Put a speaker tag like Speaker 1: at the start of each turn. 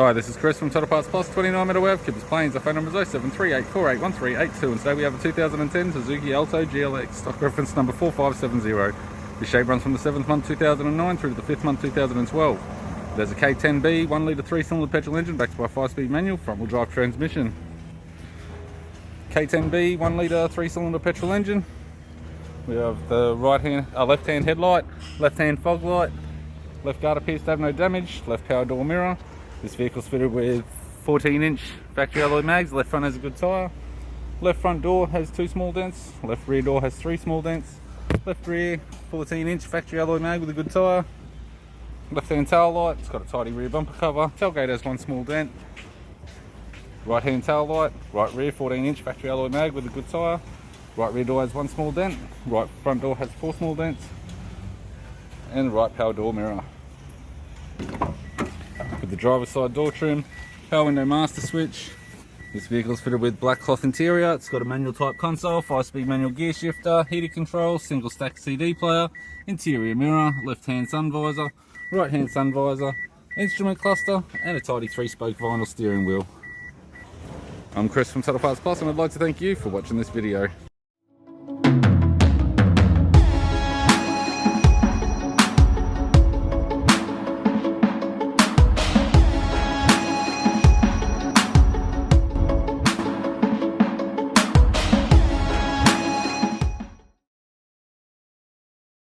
Speaker 1: Hi, this is Chris from Total Parts Plus, 29 Meadow Ave, Kippers Plains. Our phone number is 0738481382, and today we have a 2010 Suzuki Alto GLX, stock reference number 4570. This shape runs from the 7th month 2009 through to the 5th month 2012. There's a K10B 1 litre 3-cylinder petrol engine backed by a 5-speed manual front wheel drive transmission. K10B 1 litre 3-cylinder petrol engine. We have the left hand headlight, left hand fog light, left guard appears to have no damage, left power door mirror. This vehicle's fitted with 14-inch factory alloy mags. Left front has a good tyre. Left front door has 2 small dents. Left rear door has 3 small dents. Left rear 14-inch factory alloy mag with a good tyre. Left hand tail light, it's got a tidy rear bumper cover. Tailgate has 1 small dent. Right hand tail light, right rear 14-inch factory alloy mag with a good tyre. Right rear door has 1 small dent. Right front door has 4 small dents. And the right power door mirror. With the driver's side door trim, power window master switch. This vehicle is fitted with black cloth interior. It's got a manual type console, 5-speed manual gear shifter, heated control, single stack CD player, interior mirror, left hand sun visor, right hand sun visor, instrument cluster, and a tidy 3-spoke vinyl steering wheel. I'm Chris from Total Parts Plus, and I'd like to thank you for watching this video.